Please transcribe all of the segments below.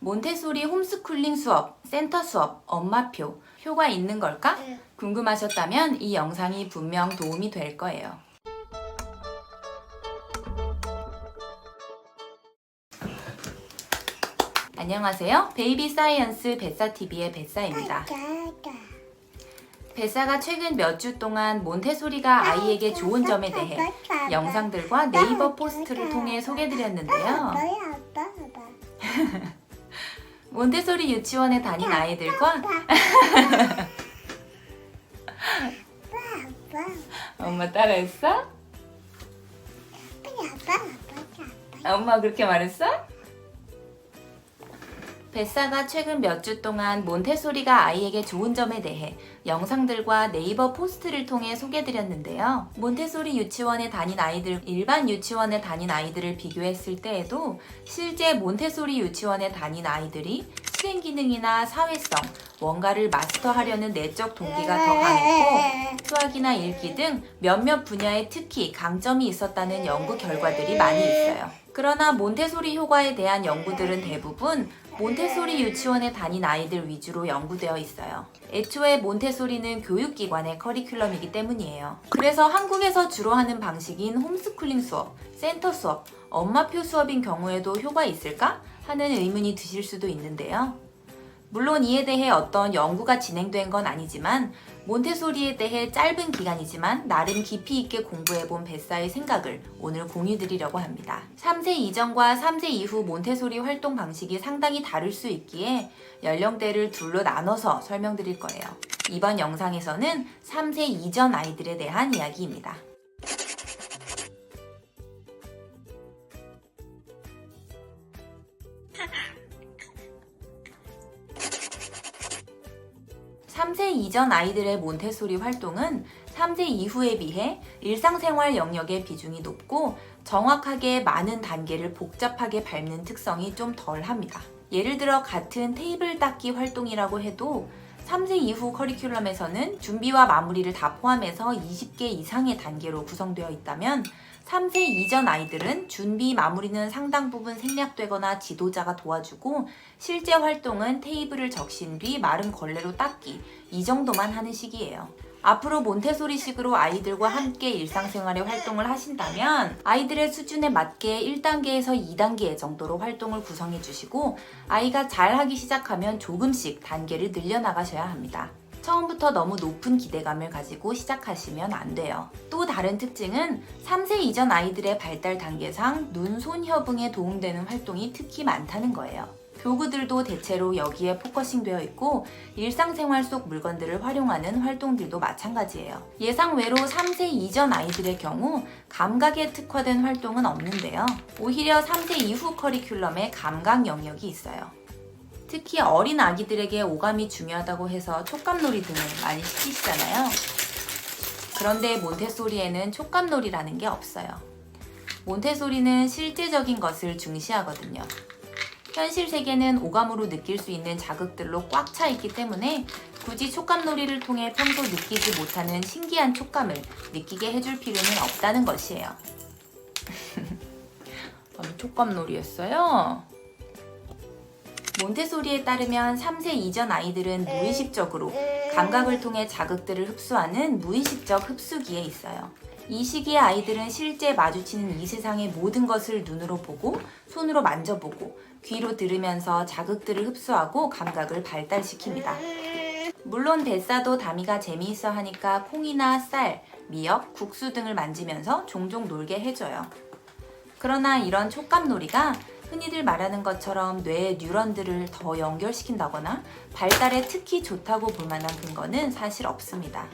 몬테소리 홈스쿨링 수업, 센터 수업, 엄마표, 표가 있는 걸까? 응. 궁금하셨다면 이 영상이 분명 도움이 될 거예요. 안녕하세요. 베이비 사이언스 뱃사TV의 뱃사입니다. 뱃사가 최근 몇 주 동안 몬테소리가 아이에게 좋은 점에 대해 영상들과 네이버 포스트를 통해 소개드렸는데요. 몬테소리 유치원에 다닌 아이들과 엄마 따라했어? 엄마 그렇게 말했어? 뱃사가 최근 몇 주 동안 몬테소리가 아이에게 좋은 점에 대해 영상들과 네이버 포스트를 통해 소개드렸는데요. 몬테소리 유치원에 다닌 아이들, 일반 유치원에 다닌 아이들을 비교했을 때에도 실제 몬테소리 유치원에 다닌 아이들이 수행 기능이나 사회성, 뭔가를 마스터하려는 내적 동기가 더 강했고 수학이나 읽기 등 몇몇 분야에 특히 강점이 있었다는 연구 결과들이 많이 있어요. 그러나 몬테소리 효과에 대한 연구들은 대부분 몬테소리 유치원에 다닌 아이들 위주로 연구되어 있어요. 애초에 몬테소리는 교육기관의 커리큘럼이기 때문이에요. 그래서 한국에서 주로 하는 방식인 홈스쿨링 수업, 센터 수업, 엄마표 수업인 경우에도 효과 있을까? 하는 의문이 드실 수도 있는데요. 물론 이에 대해 어떤 연구가 진행된 건 아니지만 몬테소리에 대해 짧은 기간이지만 나름 깊이 있게 공부해본 뱃사의 생각을 오늘 공유드리려고 합니다. 3세 이전과 3세 이후 몬테소리 활동 방식이 상당히 다를 수 있기에 연령대를 둘로 나눠서 설명드릴 거예요. 이번 영상에서는 3세 이전 아이들에 대한 이야기입니다. (3세) 이전 아이들의 몬테소리 활동은 3세 이후에 비해 일상생활 영역의 비중이 높고 정확하게 많은 단계를 복잡하게 밟는 특성이 좀 덜합니다. 예를 들어 같은 테이블 닦기 활동이라고 해도 3세 이후 커리큘럼에서는 준비와 마무리를 다 포함해서 20개 이상의 단계로 구성되어 있다면 3세 이전 아이들은 준비, 마무리는 상당 부분 생략되거나 지도자가 도와주고 실제 활동은 테이블을 적신 뒤 마른 걸레로 닦기 이 정도만 하는 시기예요. 앞으로 몬테소리식으로 아이들과 함께 일상생활의 활동을 하신다면 아이들의 수준에 맞게 1단계에서 2단계 정도로 활동을 구성해 주시고 아이가 잘하기 시작하면 조금씩 단계를 늘려나가셔야 합니다. 처음부터 너무 높은 기대감을 가지고 시작하시면 안 돼요. 또 다른 특징은 3세 이전 아이들의 발달 단계상 눈, 손, 협응에 도움되는 활동이 특히 많다는 거예요. 교구들도 대체로 여기에 포커싱 되어 있고 일상생활 속 물건들을 활용하는 활동들도 마찬가지예요. 예상외로 3세 이전 아이들의 경우 감각에 특화된 활동은 없는데요. 오히려 3세 이후 커리큘럼에 감각 영역이 있어요. 특히 어린 아기들에게 오감이 중요하다고 해서 촉감놀이 등을 많이 시키시잖아요. 그런데 몬테소리에는 촉감놀이라는 게 없어요. 몬테소리는 실제적인 것을 중시하거든요. 현실 세계는 오감으로 느낄 수 있는 자극들로 꽉 차 있기 때문에 굳이 촉감놀이를 통해 평소 느끼지 못하는 신기한 촉감을 느끼게 해줄 필요는 없다는 것이에요. 촉감놀이였어요? 몬테소리에 따르면 3세 이전 아이들은 무의식적으로 감각을 통해 자극들을 흡수하는 무의식적 흡수기에 있어요. 이 시기의 아이들은 실제 마주치는 이 세상의 모든 것을 눈으로 보고 손으로 만져보고 귀로 들으면서 자극들을 흡수하고 감각을 발달시킵니다. 물론 뱃사도 다미가 재미있어 하니까 콩이나 쌀, 미역, 국수 등을 만지면서 종종 놀게 해줘요. 그러나 이런 촉감놀이가 흔히들 말하는 것처럼 뇌의 뉴런들을 더 연결시킨다거나 발달에 특히 좋다고 볼 만한 근거는 사실 없습니다.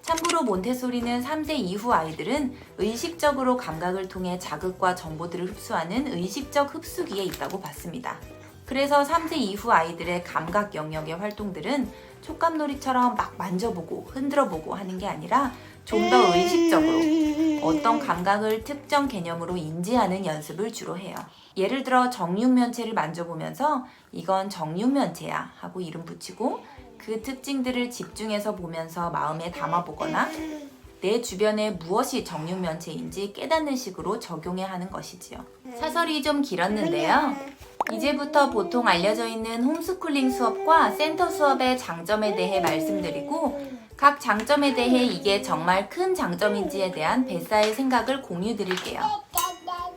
참고로 몬테소리는 3세 이후 아이들은 의식적으로 감각을 통해 자극과 정보들을 흡수하는 의식적 흡수기에 있다고 봤습니다. 그래서 3세 이후 아이들의 감각 영역의 활동들은 촉감놀이처럼 막 만져보고 흔들어보고 하는 게 아니라 좀 더 의식적으로 어떤 감각을 특정 개념으로 인지하는 연습을 주로 해요. 예를 들어 정육면체를 만져보면서 이건 정육면체야 하고 이름 붙이고 그 특징들을 집중해서 보면서 마음에 담아보거나 내 주변에 무엇이 정육면체인지 깨닫는 식으로 적용해야 하는 것이지요. 사설이 좀 길었는데요. 이제부터 보통 알려져 있는 홈스쿨링 수업과 센터 수업의 장점에 대해 말씀드리고 각 장점에 대해 이게 정말 큰 장점인지에 대한 뱃사의 생각을 공유드릴게요.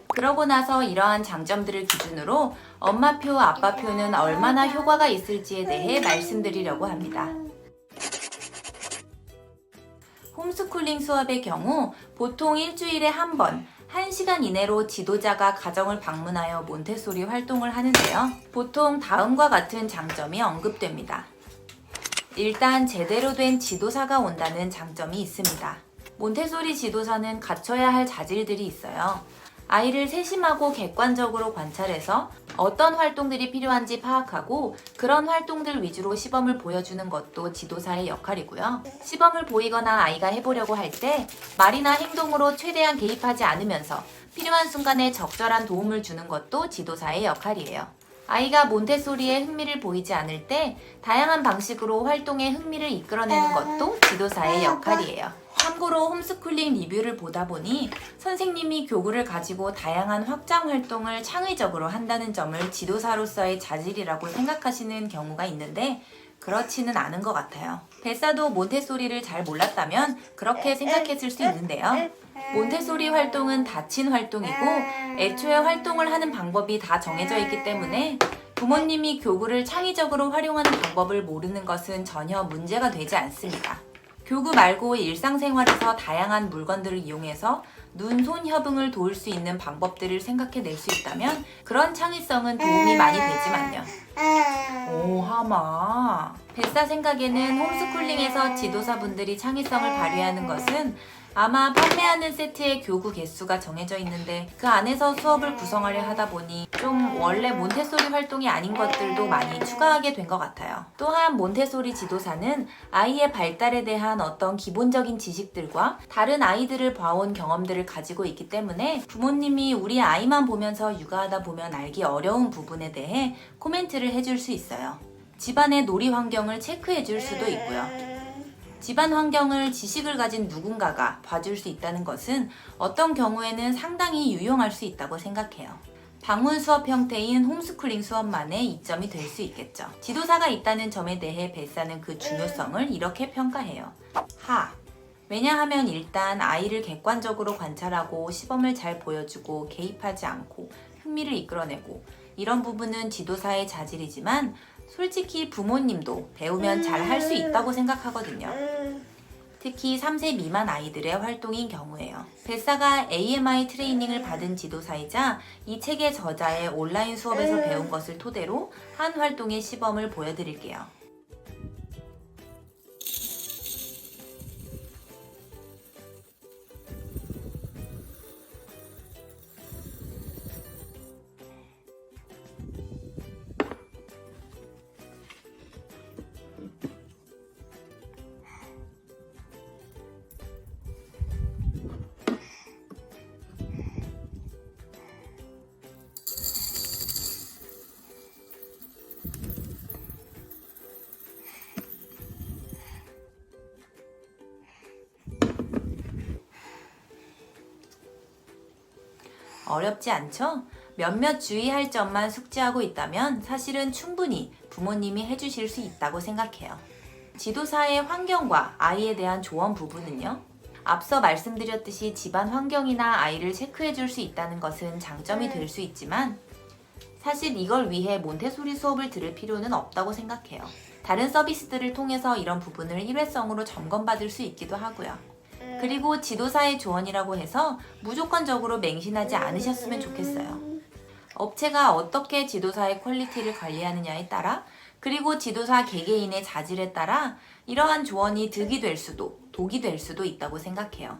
그러고 나서 이러한 장점들을 기준으로 엄마표, 아빠표는 얼마나 효과가 있을지에 대해 말씀드리려고 합니다. 홈스쿨링 수업의 경우 보통 일주일에 한 번, 1시간 이내로 지도자가 가정을 방문하여 몬테소리 활동을 하는데요. 보통 다음과 같은 장점이 언급됩니다. 일단 제대로 된 지도사가 온다는 장점이 있습니다. 몬테소리 지도사는 갖춰야 할 자질들이 있어요. 아이를 세심하고 객관적으로 관찰해서 어떤 활동들이 필요한지 파악하고 그런 활동들 위주로 시범을 보여주는 것도 지도사의 역할이고요. 시범을 보이거나 아이가 해보려고 할 때 말이나 행동으로 최대한 개입하지 않으면서 필요한 순간에 적절한 도움을 주는 것도 지도사의 역할이에요. 아이가 몬테소리에 흥미를 보이지 않을 때 다양한 방식으로 활동에 흥미를 이끌어내는 것도 지도사의 역할이에요. 참고로 홈스쿨링 리뷰를 보다 보니 선생님이 교구를 가지고 다양한 확장 활동을 창의적으로 한다는 점을 지도사로서의 자질이라고 생각하시는 경우가 있는데 그렇지는 않은 것 같아요. 뱃사도 몬테소리를 잘 몰랐다면 그렇게 생각했을 수 있는데요. 몬테소리 활동은 닫힌 활동이고 애초에 활동을 하는 방법이 다 정해져 있기 때문에 부모님이 교구를 창의적으로 활용하는 방법을 모르는 것은 전혀 문제가 되지 않습니다. 교구 말고 일상생활에서 다양한 물건들을 이용해서 눈, 손 협응을 도울 수 있는 방법들을 생각해낼 수 있다면 그런 창의성은 도움이 많이 되지만요. 오, 하마. 뱃사 생각에는 홈스쿨링에서 지도사분들이 창의성을 발휘하는 것은 아마 판매하는 세트의 교구 개수가 정해져 있는데 그 안에서 수업을 구성하려 하다 보니 좀 원래 몬테소리 활동이 아닌 것들도 많이 추가하게 된 것 같아요. 또한 몬테소리 지도사는 아이의 발달에 대한 어떤 기본적인 지식들과 다른 아이들을 봐온 경험들을 가지고 있기 때문에 부모님이 우리 아이만 보면서 육아하다 보면 알기 어려운 부분에 대해 코멘트를 해줄 수 있어요. 집안의 놀이 환경을 체크해 줄 수도 있고요. 집안 환경을 지식을 가진 누군가가 봐줄 수 있다는 것은 어떤 경우에는 상당히 유용할 수 있다고 생각해요. 방문 수업 형태인 홈스쿨링 수업만의 이점이 될 수 있겠죠. 지도사가 있다는 점에 대해 뱃사는 그 중요성을 이렇게 평가해요. 하. 왜냐하면 일단 아이를 객관적으로 관찰하고 시범을 잘 보여주고 개입하지 않고 흥미를 이끌어내고 이런 부분은 지도사의 자질이지만 솔직히 부모님도 배우면 잘 할 수 있다고 생각하거든요. 특히 3세 미만 아이들의 활동인 경우에요. 뱃사가 AMI 트레이닝을 받은 지도사이자 이 책의 저자의 온라인 수업에서 배운 것을 토대로 한 활동의 시범을 보여드릴게요. 어렵지 않죠? 몇몇 주의할 점만 숙지하고 있다면 사실은 충분히 부모님이 해주실 수 있다고 생각해요. 지도사의 환경과 아이에 대한 조언 부분은요. 앞서 말씀드렸듯이 집안 환경이나 아이를 체크해 줄 수 있다는 것은 장점이 될 수 있지만 사실 이걸 위해 몬테소리 수업을 들을 필요는 없다고 생각해요. 다른 서비스들을 통해서 이런 부분을 일회성으로 점검받을 수 있기도 하고요. 그리고 지도사의 조언이라고 해서 무조건적으로 맹신하지 않으셨으면 좋겠어요. 업체가 어떻게 지도사의 퀄리티를 관리하느냐에 따라 그리고 지도사 개개인의 자질에 따라 이러한 조언이 득이 될 수도 독이 될 수도 있다고 생각해요.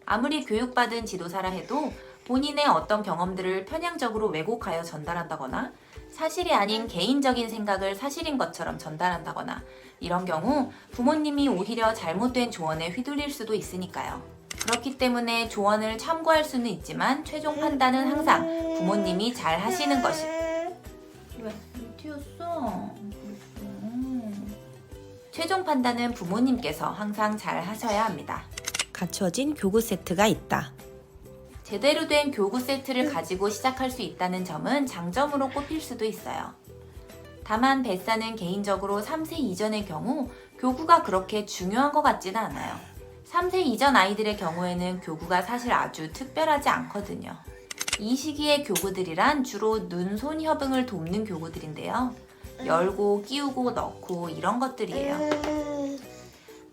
아무리 교육받은 지도사라 해도 본인의 어떤 경험들을 편향적으로 왜곡하여 전달한다거나 사실이 아닌 개인적인 생각을 사실인 것처럼 전달한다거나 이런 경우 부모님이 오히려 잘못된 조언에 휘둘릴 수도 있으니까요. 그렇기 때문에 조언을 참고할 수는 있지만 최종 판단은 항상 부모님이 잘 하시는 것이. 왜 튀었어? 최종 판단은 부모님께서 항상 잘 하셔야 합니다. 갖춰진 교구 세트가 있다. 제대로 된 교구 세트를 가지고 시작할 수 있다는 점은 장점으로 꼽힐 수도 있어요. 다만 뱃사는 개인적으로 3세 이전의 경우 교구가 그렇게 중요한 것 같지는 않아요. 3세 이전 아이들의 경우에는 교구가 사실 아주 특별하지 않거든요. 이 시기의 교구들이란 주로 눈, 손 협응을 돕는 교구들인데요. 열고, 끼우고, 넣고 이런 것들이에요.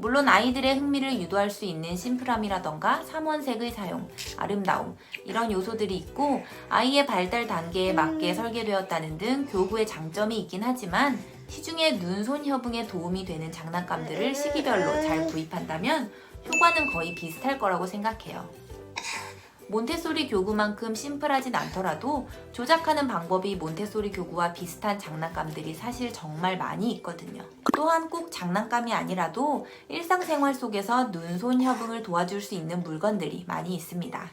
물론 아이들의 흥미를 유도할 수 있는 심플함이라던가 삼원색의 사용, 아름다움 이런 요소들이 있고 아이의 발달 단계에 맞게 설계되었다는 등 교구의 장점이 있긴 하지만 시중에 눈, 손 협응에 도움이 되는 장난감들을 시기별로 잘 구입한다면 효과는 거의 비슷할 거라고 생각해요. 몬테소리 교구만큼 심플하진 않더라도 조작하는 방법이 몬테소리 교구와 비슷한 장난감들이 사실 정말 많이 있거든요. 또한 꼭 장난감이 아니라도 일상생활 속에서 눈, 손 협응을 도와줄 수 있는 물건들이 많이 있습니다.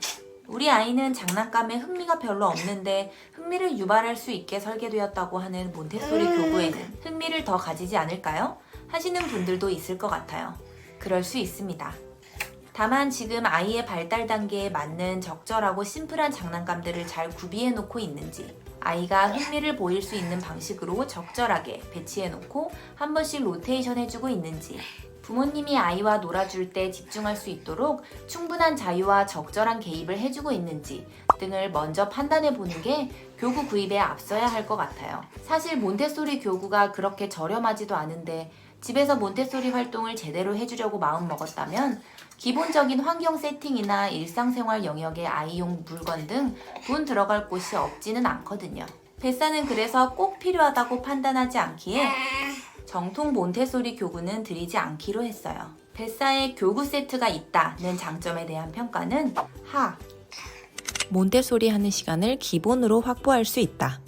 우리 아이는 장난감에 흥미가 별로 없는데 흥미를 유발할 수 있게 설계되었다고 하는 몬테소리 교구에는 흥미를 더 가지지 않을까요? 하시는 분들도 있을 것 같아요. 그럴 수 있습니다. 다만 지금 아이의 발달 단계에 맞는 적절하고 심플한 장난감들을 잘 구비해 놓고 있는지, 아이가 흥미를 보일 수 있는 방식으로 적절하게 배치해 놓고 한 번씩 로테이션 해주고 있는지, 부모님이 아이와 놀아줄 때 집중할 수 있도록 충분한 자유와 적절한 개입을 해주고 있는지 등을 먼저 판단해 보는 게 교구 구입에 앞서야 할 것 같아요. 사실 몬테소리 교구가 그렇게 저렴하지도 않은데 집에서 몬테소리 활동을 제대로 해주려고 마음먹었다면 기본적인 환경 세팅이나 일상생활 영역의 아이용 물건 등 돈 들어갈 곳이 없지는 않거든요. 뱃사는 그래서 꼭 필요하다고 판단하지 않기에 정통 몬테소리 교구는 드리지 않기로 했어요. 뱃사에 교구 세트가 있다는 장점에 대한 평가는 하. 몬테소리 하는 시간을 기본으로 확보할 수 있다.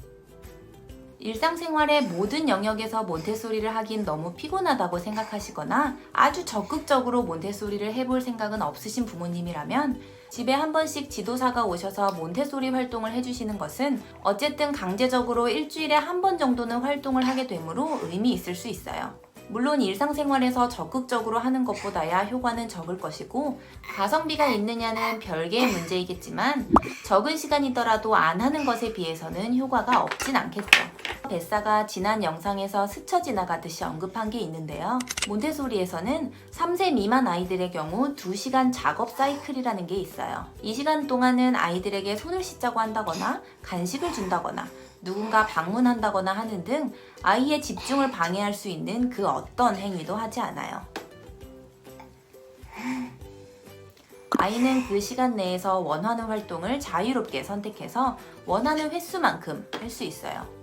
일상생활의 모든 영역에서 몬테소리를 하긴 너무 피곤하다고 생각하시거나 아주 적극적으로 몬테소리를 해볼 생각은 없으신 부모님이라면 집에 한 번씩 지도사가 오셔서 몬테소리 활동을 해주시는 것은 어쨌든 강제적으로 일주일에 한 번 정도는 활동을 하게 되므로 의미 있을 수 있어요. 물론 일상생활에서 적극적으로 하는 것보다야 효과는 적을 것이고 가성비가 있느냐는 별개의 문제이겠지만 적은 시간이더라도 안 하는 것에 비해서는 효과가 없진 않겠죠. 뱃사가 지난 영상에서 스쳐 지나가듯이 언급한 게 있는데요. 몬테소리에서는 3세 미만 아이들의 경우 2시간 작업 사이클이라는 게 있어요. 이 시간 동안은 아이들에게 손을 씻자고 한다거나 간식을 준다거나 누군가 방문한다거나 하는 등 아이의 집중을 방해할 수 있는 그 어떤 행위도 하지 않아요. 아이는 그 시간 내에서 원하는 활동을 자유롭게 선택해서 원하는 횟수만큼 할 수 있어요.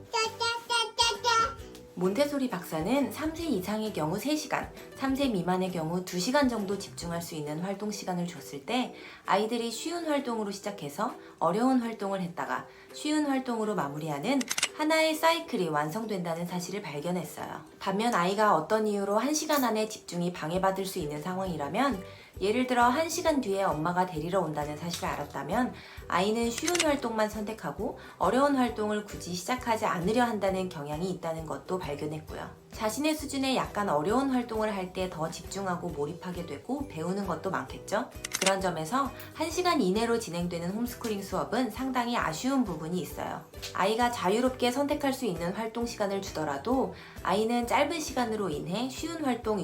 몬테소리 박사는 3세 이상의 경우 3시간, 3세 미만의 경우 2시간 정도 집중할 수 있는 활동 시간을 줬을 때 아이들이 쉬운 활동으로 시작해서 어려운 활동을 했다가 쉬운 활동으로 마무리하는 하나의 사이클이 완성된다는 사실을 발견했어요. 반면 아이가 어떤 이유로 1시간 안에 집중이 방해받을 수 있는 상황이라면 예를 들어 1시간 뒤에 엄마가 데리러 온다는 사실을 알았다면 아이는 쉬운 활동만 선택하고 어려운 활동을 굳이 시작하지 않으려 한다는 경향이 있다는 것도 발견했고요. 자신의 수준에 약간 어려운 활동을 할 때 더 집중하고 몰입하게 되고 배우는 것도 많겠죠? 그런 점에서 1시간 이내로 진행되는 홈스쿨링 수업은 상당히 아쉬운 부분이 있어요. 아이가 자유롭게 선택할 수 있는 활동 시간을 주더라도 아이는 짧은 시간으로 인해 쉬운 활동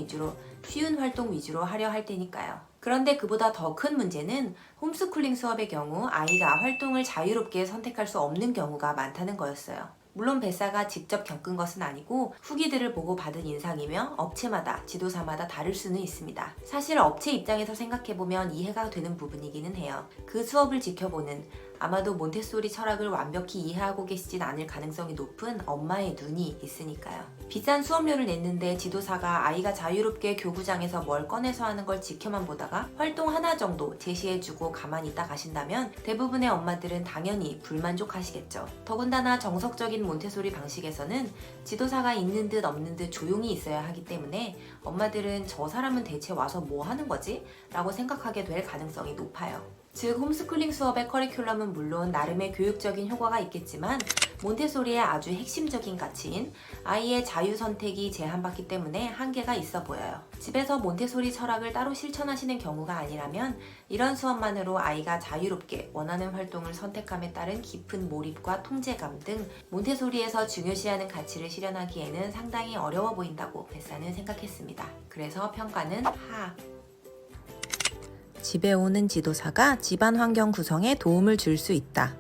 위주로 하려 할 테니까요. 그런데 그보다 더 큰 문제는 홈스쿨링 수업의 경우 아이가 활동을 자유롭게 선택할 수 없는 경우가 많다는 거였어요. 물론 뱃사가 직접 겪은 것은 아니고 후기들을 보고 받은 인상이며 업체마다 지도사마다 다를 수는 있습니다. 사실 업체 입장에서 생각해보면 이해가 되는 부분이기는 해요. 그 수업을 지켜보는 아마도 몬테소리 철학을 완벽히 이해하고 계시진 않을 가능성이 높은 엄마의 눈이 있으니까요. 비싼 수업료를 냈는데 지도사가 아이가 자유롭게 교구장에서 뭘 꺼내서 하는 걸 지켜만 보다가 활동 하나 정도 제시해주고 가만히 있다 가신다면 대부분의 엄마들은 당연히 불만족하시겠죠. 더군다나 정석적인 몬테소리 방식에서는 지도사가 있는 듯 없는 듯 조용히 있어야 하기 때문에 엄마들은 저 사람은 대체 와서 뭐 하는 거지? 라고 생각하게 될 가능성이 높아요. 즉 홈스쿨링 수업의 커리큘럼은 물론 나름의 교육적인 효과가 있겠지만 몬테소리의 아주 핵심적인 가치인 아이의 자유 선택이 제한받기 때문에 한계가 있어 보여요. 집에서 몬테소리 철학을 따로 실천하시는 경우가 아니라면 이런 수업만으로 아이가 자유롭게 원하는 활동을 선택함에 따른 깊은 몰입과 통제감 등 몬테소리에서 중요시하는 가치를 실현하기에는 상당히 어려워 보인다고 뱃사는 생각했습니다. 그래서 평가는 하. 집에 오는 지도사가 집안 환경 구성에 도움을 줄 수 있다.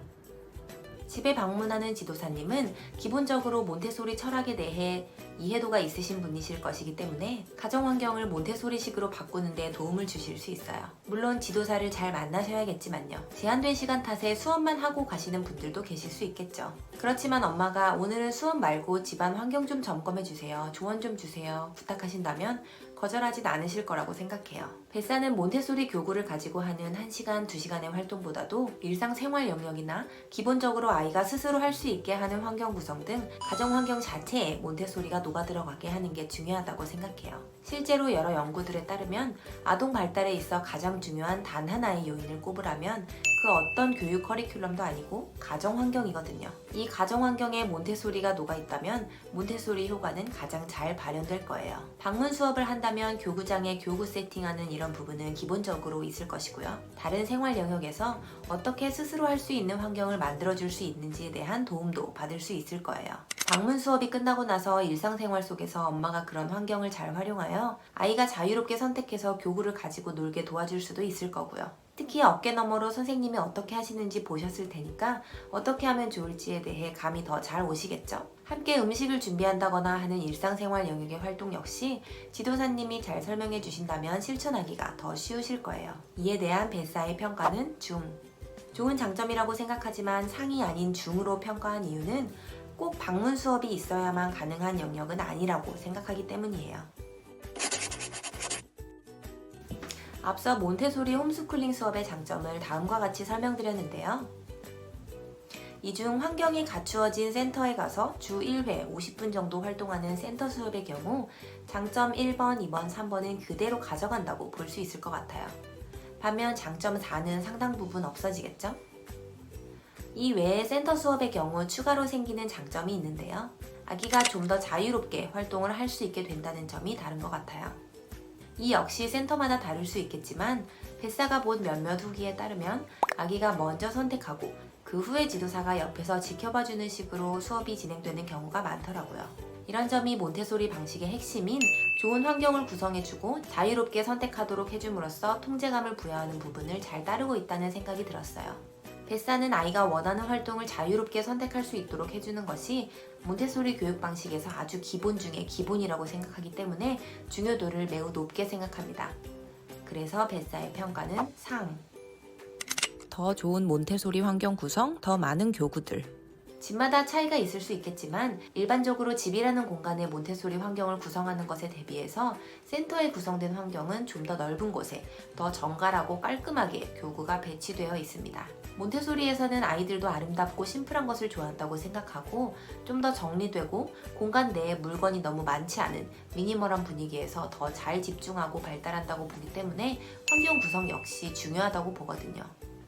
집에 방문하는 지도사님은 기본적으로 몬테소리 철학에 대해 이해도가 있으신 분이실 것이기 때문에 가정 환경을 몬테소리식으로 바꾸는 데 도움을 주실 수 있어요. 물론 지도사를 잘 만나셔야겠지만요. 제한된 시간 탓에 수업만 하고 가시는 분들도 계실 수 있겠죠. 그렇지만 엄마가 오늘은 수업 말고 집안 환경 좀 점검해 주세요. 조언 좀 주세요. 부탁하신다면 거절하진 않으실 거라고 생각해요. 뱃사는 몬테소리 교구를 가지고 하는 1시간, 2시간의 활동보다도 일상생활 영역이나 기본적으로 아이가 스스로 할 수 있게 하는 환경 구성 등 가정 환경 자체에 몬테소리가 녹아 들어가게 하는 게 중요하다고 생각해요. 실제로 여러 연구들에 따르면 아동 발달에 있어 가장 중요한 단 하나의 요인을 꼽으라면 그 어떤 교육 커리큘럼도 아니고 가정 환경이거든요. 이 가정 환경에 몬테소리가 녹아 있다면 몬테소리 효과는 가장 잘 발현될 거예요. 방문 수업을 한다면 교구장에 교구 세팅하는 이런 부분은 기본적으로 있을 것이고요. 다른 생활 영역에서 어떻게 스스로 할 수 있는 환경을 만들어줄 수 있는지에 대한 도움도 받을 수 있을 거예요. 방문 수업이 끝나고 나서 일상생활 속에서 엄마가 그런 환경을 잘 활용하여 아이가 자유롭게 선택해서 교구를 가지고 놀게 도와줄 수도 있을 거고요. 특히 어깨 너머로 선생님이 어떻게 하시는지 보셨을 테니까 어떻게 하면 좋을지에 대해 감이 더 잘 오시겠죠? 함께 음식을 준비한다거나 하는 일상생활 영역의 활동 역시 지도사님이 잘 설명해 주신다면 실천하기가 더 쉬우실 거예요. 이에 대한 뱃사의 평가는 중. 좋은 장점이라고 생각하지만 상이 아닌 중으로 평가한 이유는 꼭 방문 수업이 있어야만 가능한 영역은 아니라고 생각하기 때문이에요. 앞서 몬테소리 홈스쿨링 수업의 장점을 다음과 같이 설명드렸는데요. 이 중 환경이 갖추어진 센터에 가서 주 1회 50분 정도 활동하는 센터 수업의 경우 장점 1번, 2번, 3번은 그대로 가져간다고 볼 수 있을 것 같아요. 반면 장점 4는 상당 부분 없어지겠죠? 이 외에 센터 수업의 경우 추가로 생기는 장점이 있는데요. 아기가 좀 더 자유롭게 활동을 할 수 있게 된다는 점이 다른 것 같아요. 이 역시 센터마다 다를 수 있겠지만 뱃사가 본 몇몇 후기에 따르면 아기가 먼저 선택하고 그 후에 지도사가 옆에서 지켜봐주는 식으로 수업이 진행되는 경우가 많더라고요. 이런 점이 몬테소리 방식의 핵심인 좋은 환경을 구성해주고 자유롭게 선택하도록 해줌으로써 통제감을 부여하는 부분을 잘 따르고 있다는 생각이 들었어요. 뱃사는 아이가 원하는 활동을 자유롭게 선택할 수 있도록 해주는 것이 몬테소리 교육 방식에서 아주 기본 중에 기본이라고 생각하기 때문에 중요도를 매우 높게 생각합니다. 그래서 뱃사의 평가는 상. 더 좋은 몬테소리 환경 구성, 더 많은 교구들. 집마다 차이가 있을 수 있겠지만 일반적으로 집이라는 공간에 몬테소리 환경을 구성하는 것에 대비해서 센터에 구성된 환경은 좀 더 넓은 곳에 더 정갈하고 깔끔하게 교구가 배치되어 있습니다. 몬테소리에서는 아이들도 아름답고 심플한 것을 좋아한다고 생각하고 좀 더 정리되고 공간 내에 물건이 너무 많지 않은 미니멀한 분위기에서 더 잘 집중하고 발달한다고 보기 때문에 환경 구성 역시 중요하다고 보거든요.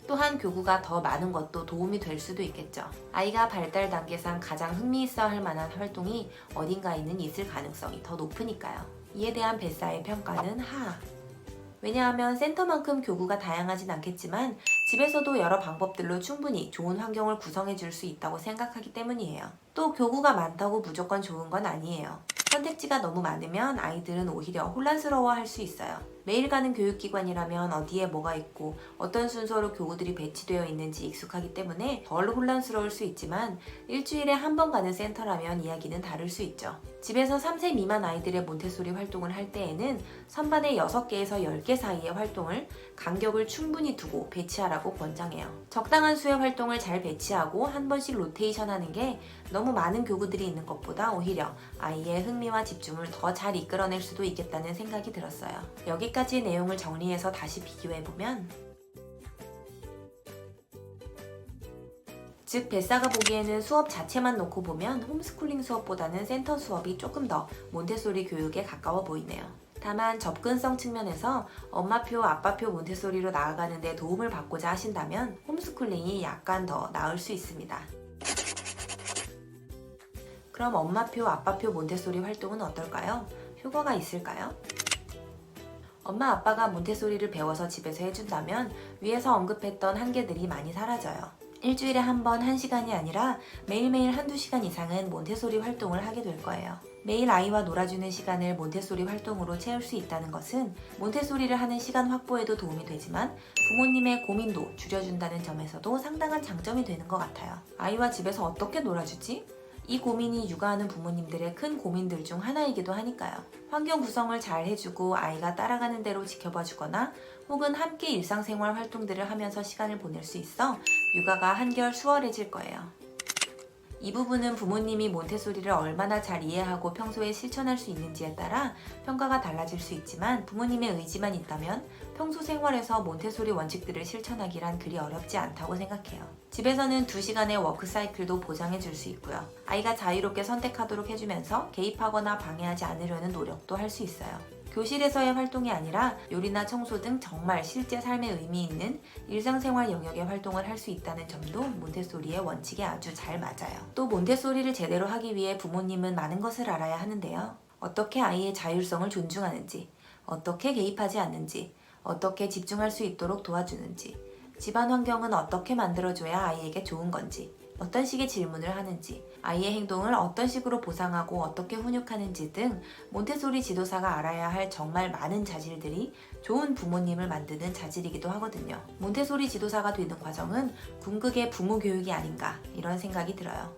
또한 교구가 더 많은 것도 도움이 될 수도 있겠죠. 아이가 발달 단계상 가장 흥미있어 할 만한 활동이 어딘가에는 있을 가능성이 더 높으니까요. 이에 대한 뱃사의 평가는 하. 왜냐하면 센터만큼 교구가 다양하진 않겠지만 집에서도 여러 방법들로 충분히 좋은 환경을 구성해 줄 수 있다고 생각하기 때문이에요. 또 교구가 많다고 무조건 좋은 건 아니에요. 선택지가 너무 많으면 아이들은 오히려 혼란스러워할 수 있어요. 매일 가는 교육기관이라면 어디에 뭐가 있고 어떤 순서로 교구들이 배치되어 있는지 익숙하기 때문에 덜 혼란스러울 수 있지만 일주일에 한 번 가는 센터라면 이야기는 다를 수 있죠. 집에서 3세 미만 아이들의 몬테소리 활동을 할 때에는 선반에 6개에서 10개 사이의 활동을 간격을 충분히 두고 배치하라고 권장해요. 적당한 수의 활동을 잘 배치하고 한 번씩 로테이션 하는 게 너무 많은 교구들이 있는 것보다 오히려 아이의 흥미와 집중을 더 잘 이끌어낼 수도 있겠다는 생각이 들었어요. 여기까지의 내용을 정리해서 다시 비교해보면 즉 뱃사가 보기에는 수업 자체만 놓고 보면 홈스쿨링 수업보다는 센터 수업이 조금 더 몬테소리 교육에 가까워 보이네요. 다만 접근성 측면에서 엄마표, 아빠표 몬테소리로 나아가는 데 도움을 받고자 하신다면 홈스쿨링이 약간 더 나을 수 있습니다. 그럼 엄마표, 아빠표 몬테소리 활동은 어떨까요? 효과가 있을까요? 엄마 아빠가 몬테소리를 배워서 집에서 해준다면 위에서 언급했던 한계들이 많이 사라져요. 일주일에 한 번 1시간이 아니라 매일매일 한두 시간 이상은 몬테소리 활동을 하게 될 거예요. 매일 아이와 놀아주는 시간을 몬테소리 활동으로 채울 수 있다는 것은 몬테소리를 하는 시간 확보에도 도움이 되지만 부모님의 고민도 줄여준다는 점에서도 상당한 장점이 되는 것 같아요. 아이와 집에서 어떻게 놀아주지? 이 고민이 육아하는 부모님들의 큰 고민들 중 하나이기도 하니까요. 환경 구성을 잘 해주고 아이가 따라가는 대로 지켜봐주거나 혹은 함께 일상생활 활동들을 하면서 시간을 보낼 수 있어 육아가 한결 수월해질 거예요. 이 부분은 부모님이 몬테소리를 얼마나 잘 이해하고 평소에 실천할 수 있는지에 따라 평가가 달라질 수 있지만 부모님의 의지만 있다면 평소 생활에서 몬테소리 원칙들을 실천하기란 그리 어렵지 않다고 생각해요. 집에서는 2시간의 워크 사이클도 보장해 줄 수 있고요. 아이가 자유롭게 선택하도록 해주면서 개입하거나 방해하지 않으려는 노력도 할 수 있어요. 교실에서의 활동이 아니라 요리나 청소 등 정말 실제 삶에 의미 있는 일상생활 영역의 활동을 할 수 있다는 점도 몬테소리의 원칙에 아주 잘 맞아요. 또 몬테소리를 제대로 하기 위해 부모님은 많은 것을 알아야 하는데요. 어떻게 아이의 자율성을 존중하는지, 어떻게 개입하지 않는지, 어떻게 집중할 수 있도록 도와주는지, 집안 환경은 어떻게 만들어줘야 아이에게 좋은 건지, 어떤 식의 질문을 하는지, 아이의 행동을 어떤 식으로 보상하고 어떻게 훈육하는지 등 몬테소리 지도사가 알아야 할 정말 많은 자질들이 좋은 부모님을 만드는 자질이기도 하거든요. 몬테소리 지도사가 되는 과정은 궁극의 부모 교육이 아닌가 이런 생각이 들어요.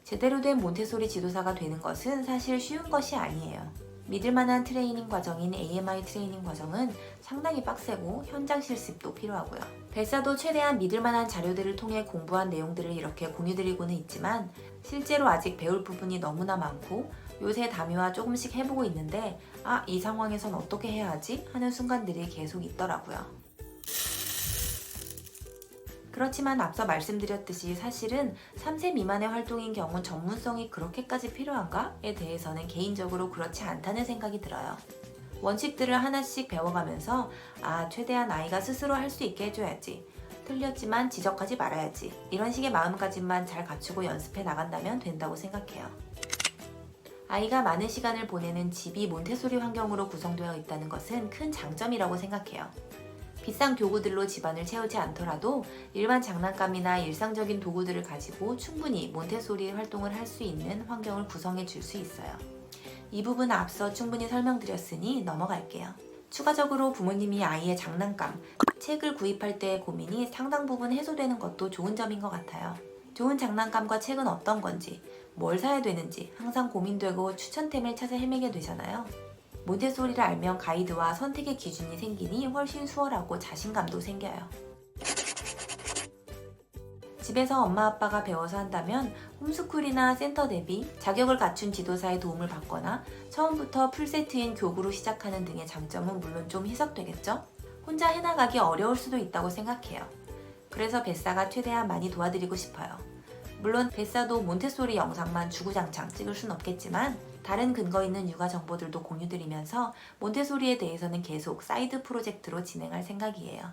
제대로 된 몬테소리 지도사가 되는 것은 사실 쉬운 것이 아니에요. 믿을만한 트레이닝 과정인 AMI 트레이닝 과정은 상당히 빡세고 현장 실습도 필요하고요. 벨사도 최대한 믿을만한 자료들을 통해 공부한 내용들을 이렇게 공유드리고는 있지만 실제로 아직 배울 부분이 너무나 많고 요새 다미와 조금씩 해보고 있는데 이 상황에선 어떻게 해야 하지? 하는 순간들이 계속 있더라고요. 그렇지만 앞서 말씀드렸듯이 사실은 3세 미만의 활동인 경우 전문성이 그렇게까지 필요한가?에 대해서는 개인적으로 그렇지 않다는 생각이 들어요. 원칙들을 하나씩 배워가면서 최대한 아이가 스스로 할 수 있게 해줘야지. 틀렸지만 지적하지 말아야지. 이런 식의 마음가짐만 잘 갖추고 연습해 나간다면 된다고 생각해요. 아이가 많은 시간을 보내는 집이 몬테소리 환경으로 구성되어 있다는 것은 큰 장점이라고 생각해요. 비싼 교구들로 집안을 채우지 않더라도 일반 장난감이나 일상적인 도구들을 가지고 충분히 몬테소리 활동을 할 수 있는 환경을 구성해 줄 수 있어요. 이 부분 앞서 충분히 설명드렸으니 넘어갈게요. 추가적으로 부모님이 아이의 장난감, 책을 구입할 때의 고민이 상당 부분 해소되는 것도 좋은 점인 것 같아요. 좋은 장난감과 책은 어떤 건지, 뭘 사야 되는지 항상 고민되고 추천템을 찾아 헤매게 되잖아요. 몬테소리를 알면 가이드와 선택의 기준이 생기니 훨씬 수월하고 자신감도 생겨요. 집에서 엄마 아빠가 배워서 한다면 홈스쿨이나 센터 대비 자격을 갖춘 지도사의 도움을 받거나 처음부터 풀세트인 교구로 시작하는 등의 장점은 물론 좀 희석되겠죠? 혼자 해나가기 어려울 수도 있다고 생각해요. 그래서 뱃사가 최대한 많이 도와드리고 싶어요. 물론 뱃사도 몬테소리 영상만 주구장창 찍을 순 없겠지만 다른 근거 있는 육아 정보들도 공유드리면서 몬테소리에 대해서는 계속 사이드 프로젝트로 진행할 생각이에요.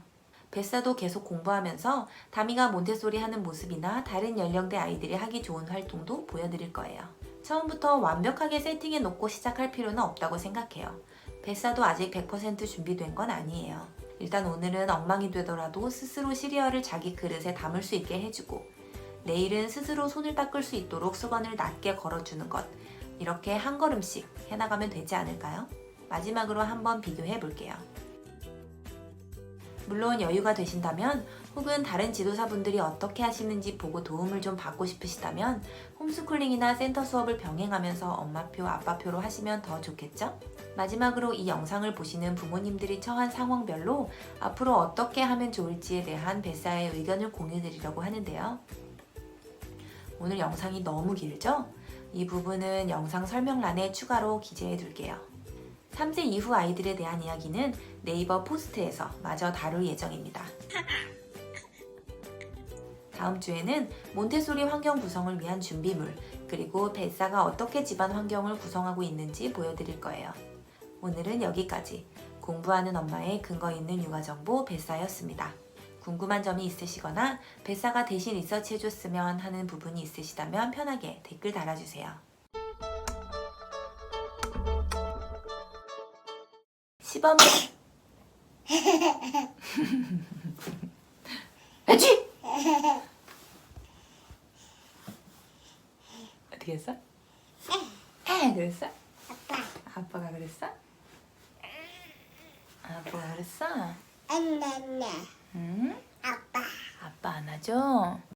뱃사도 계속 공부하면서 다미가 몬테소리 하는 모습이나 다른 연령대 아이들이 하기 좋은 활동도 보여드릴 거예요. 처음부터 완벽하게 세팅해 놓고 시작할 필요는 없다고 생각해요. 뱃사도 아직 100% 준비된 건 아니에요. 일단 오늘은 엉망이 되더라도 스스로 시리얼을 자기 그릇에 담을 수 있게 해주고 내일은 스스로 손을 닦을 수 있도록 수건을 낮게 걸어주는 것, 이렇게 한 걸음씩 해나가면 되지 않을까요? 마지막으로 한번 비교해 볼게요. 물론 여유가 되신다면 혹은 다른 지도사분들이 어떻게 하시는지 보고 도움을 좀 받고 싶으시다면 홈스쿨링이나 센터 수업을 병행하면서 엄마표, 아빠표로 하시면 더 좋겠죠? 마지막으로 이 영상을 보시는 부모님들이 처한 상황별로 앞으로 어떻게 하면 좋을지에 대한 뱃사의 의견을 공유드리려고 하는데요. 오늘 영상이 너무 길죠? 이 부분은 영상 설명란에 추가로 기재해 둘게요. 3세 이후 아이들에 대한 이야기는 네이버 포스트에서 마저 다룰 예정입니다. 다음 주에는 몬테소리 환경 구성을 위한 준비물, 그리고 뱃사가 어떻게 집안 환경을 구성하고 있는지 보여드릴 거예요. 오늘은 여기까지. 공부하는 엄마의 근거 있는 육아정보 뱃사였습니다. 궁금한 점이 있으시거나 뱃사가 대신 리서치해줬으면 하는 부분이 있으시다면 편하게 댓글 달아주세요. 시범 아치! 어떻게 했어? 그랬어? 아빠가 그랬어? 아빠가 그랬어? 엄마, 응? 아빠. 아빠 안아줘?